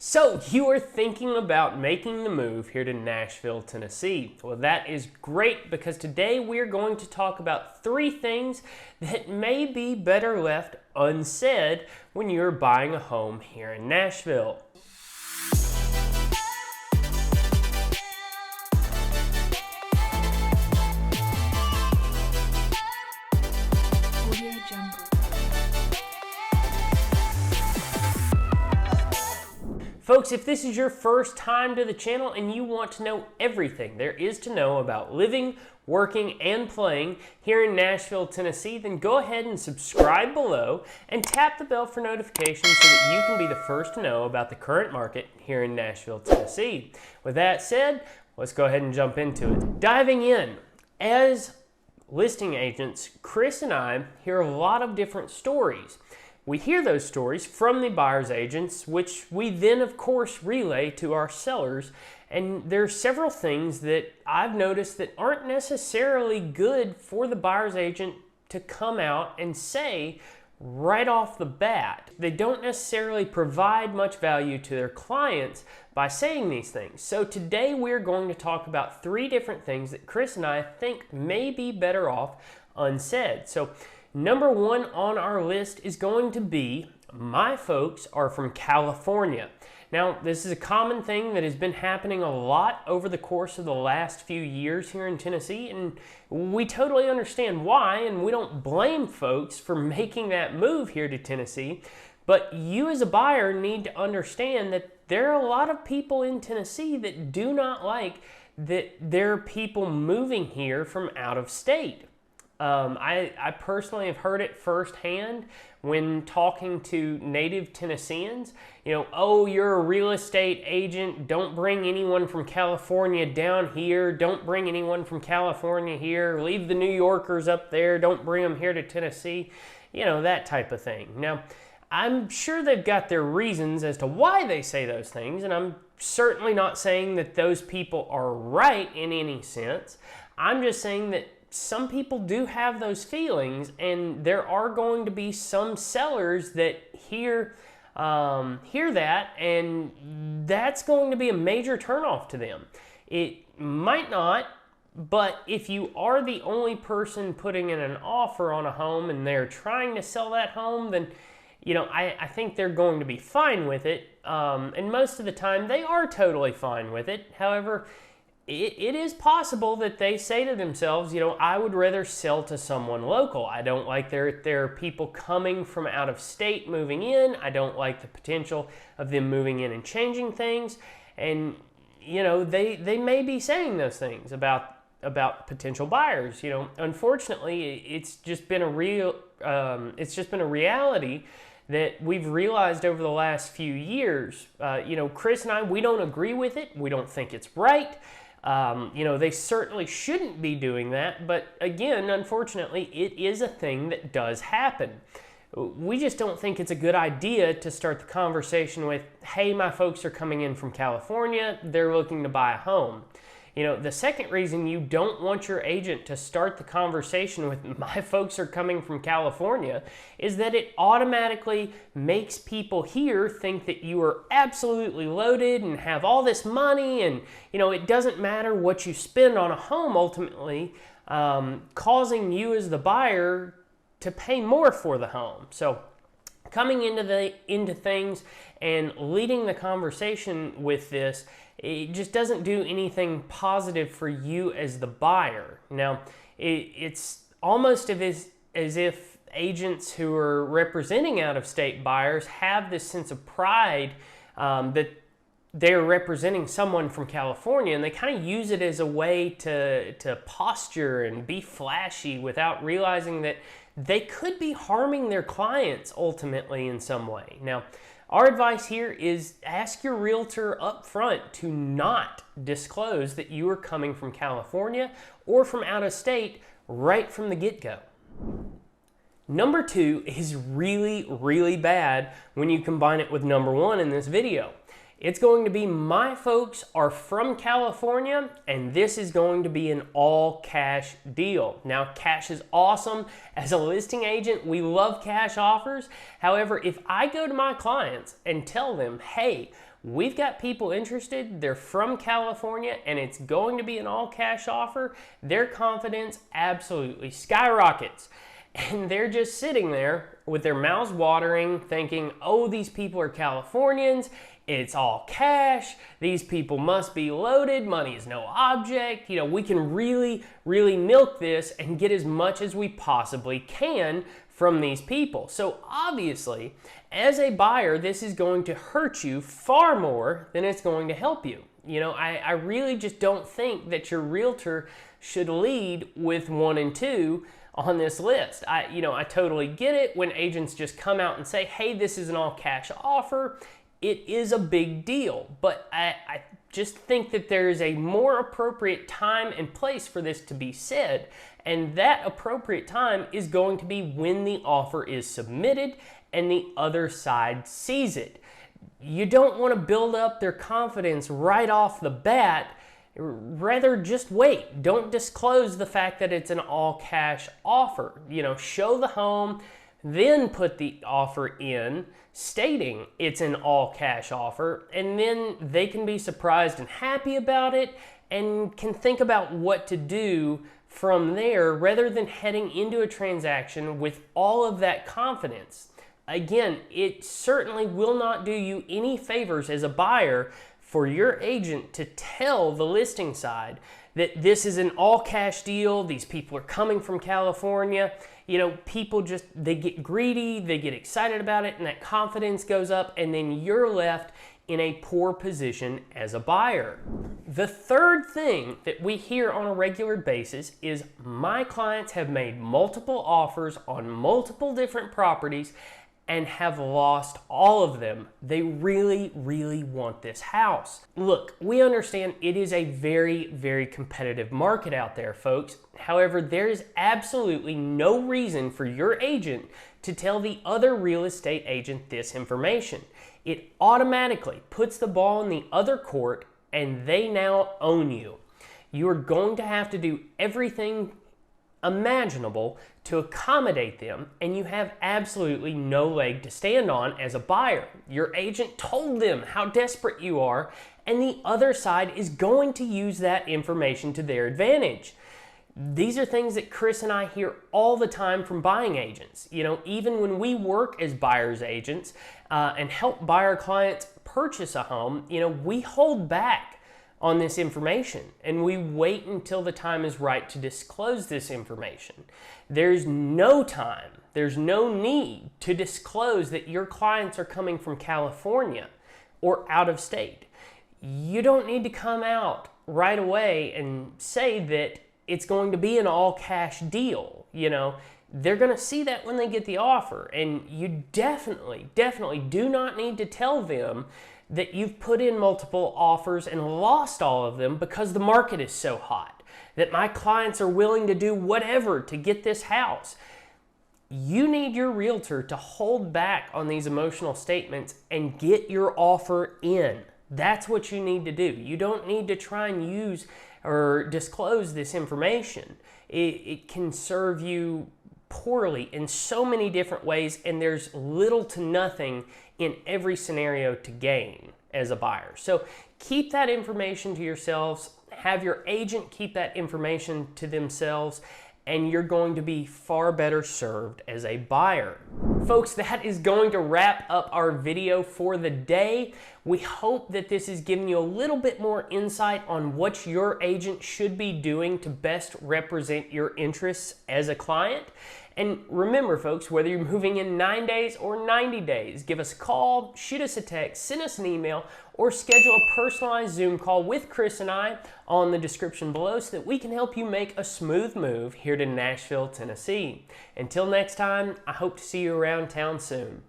So you are thinking about making the move here to Nashville, Tennessee. Well, that is great because today we're going to talk about 3 things that may be better left unsaid when you're buying a home here in Nashville. Folks, if this is your first time to the channel and you want to know everything there is to know about living, working, and playing here in Nashville, Tennessee, then go ahead and subscribe below and tap the bell for notifications so that you can be the first to know about the current market here in Nashville, Tennessee. With that said, let's go ahead and jump into it. Diving in, as listing agents, Chris and I hear a lot of different stories. We hear those stories from the buyer's agents, which we then, of course, relay to our sellers. And there are several things that I've noticed that aren't necessarily good for the buyer's agent to come out and say right off the bat. They don't necessarily provide much value to their clients by saying these things. So today we're going to talk about 3 different things that Chris and I think may be better off unsaid. So number 1 on our list is going to be, my folks are from California. Now, this is a common thing that has been happening a lot over the course of the last few years here in Tennessee, and we totally understand why, and we don't blame folks for making that move here to Tennessee. But you as a buyer need to understand that there are a lot of people in Tennessee that do not like that there are people moving here from out of state. I personally have heard it firsthand when talking to native Tennesseans. You know, oh, you're a real estate agent. Don't bring anyone from California down here. Don't bring anyone from California here. Leave the New Yorkers up there. Don't bring them here to Tennessee. You know, that type of thing. Now, I'm sure they've got their reasons as to why they say those things, and I'm certainly not saying that those people are right in any sense. I'm just saying that some people do have those feelings, and there are going to be some sellers that hear that, and that's going to be a major turnoff to them. It might not, but if you are the only person putting in an offer on a home and they're trying to sell that home, then you know, I think they're going to be fine with it, and most of the time they are totally fine with it. However, it is possible that they say to themselves, you know, I would rather sell to someone local. I don't like there are people coming from out of state moving in. I don't like the potential of them moving in and changing things. And, you know, they may be saying those things about potential buyers. You know, unfortunately, it's just been a reality that we've realized over the last few years. You know, Chris and I, we don't agree with it. We don't think it's right. You know, they certainly shouldn't be doing that, but again, unfortunately, it is a thing that does happen. We just don't think it's a good idea to start the conversation with, hey, my folks are coming in from California, they're looking to buy a home. You know, the second reason you don't want your agent to start the conversation with, my folks are coming from California, is that it automatically makes people here think that you are absolutely loaded and have all this money, and, you know, it doesn't matter what you spend on a home ultimately, causing you as the buyer to pay more for the home. So coming into things and leading the conversation with this, it just doesn't do anything positive for you as the buyer. Now, it's almost as if agents who are representing out-of-state buyers have this sense of pride that they're representing someone from California, and they kind of use it as a way to posture and be flashy without realizing that they could be harming their clients ultimately in some way. Now, our advice here is ask your realtor up front to not disclose that you are coming from California or from out of state right from the get-go. Number 2 is really, really bad when you combine it with number 1 in this video. It's going to be my folks are from California, and this is going to be an all cash deal. Now, cash is awesome. As a listing agent, we love cash offers. However, if I go to my clients and tell them, hey, we've got people interested, they're from California, and it's going to be an all cash offer, their confidence absolutely skyrockets. And they're just sitting there with their mouths watering, thinking, oh, these people are Californians, it's all cash, these people must be loaded, money is no object, we can really, really milk this and get as much as we possibly can from these people. So obviously, as a buyer, this is going to hurt you far more than it's going to help you. I really just don't think that your realtor should lead with 1 and 2 on this list. I totally get it when agents just come out and say, hey, this is an all cash offer. It is a big deal, but I just think that there is a more appropriate time and place for this to be said, and that appropriate time is going to be when the offer is submitted and the other side sees it. You don't want to build up their confidence right off the bat. Rather, just wait. Don't disclose the fact that it's an all cash offer. Show the home, then put the offer in stating it's an all cash offer, and then they can be surprised and happy about it and can think about what to do from there rather than heading into a transaction with all of that confidence. Again, it certainly will not do you any favors as a buyer for your agent to tell the listing side that this is an all cash deal, these people are coming from California. People they get greedy, they get excited about it, and that confidence goes up, and then you're left in a poor position as a buyer. The third thing that we hear on a regular basis is my clients have made multiple offers on multiple different properties and have lost all of them. They really, really want this house. Look, we understand it is a very, very competitive market out there, folks. However, there is absolutely no reason for your agent to tell the other real estate agent this information. It automatically puts the ball in the other court, and they now own you. You are going to have to do everything imaginable to accommodate them, and you have absolutely no leg to stand on as a buyer. Your agent told them how desperate you are, and the other side is going to use that information to their advantage. These are things that Chris and I hear all the time from buying agents. Even when we work as buyer's agents and help buyer clients purchase a home, we hold back on this information, and we wait until the time is right to disclose this information. There's no time, there's no need to disclose that your clients are coming from California or out of state. You don't need to come out right away and say that it's going to be an all cash deal. They're going to see that when they get the offer, and you definitely do not need to tell them that you've put in multiple offers and lost all of them because the market is so hot, that my clients are willing to do whatever to get this house. You need your realtor to hold back on these emotional statements and get your offer in. That's what you need to do. You don't need to try and use or disclose this information. It can serve you poorly in so many different ways, and there's little to nothing in every scenario to gain as a buyer. So keep that information to yourselves, have your agent keep that information to themselves, and you're going to be far better served as a buyer. Folks, that is going to wrap up our video for the day. We hope that this has given you a little bit more insight on what your agent should be doing to best represent your interests as a client. And remember, folks, whether you're moving in 9 days or 90 days, give us a call, shoot us a text, send us an email, or schedule a personalized Zoom call with Chris and I on the description below so that we can help you make a smooth move here to Nashville, Tennessee. Until next time, I hope to see you around town soon.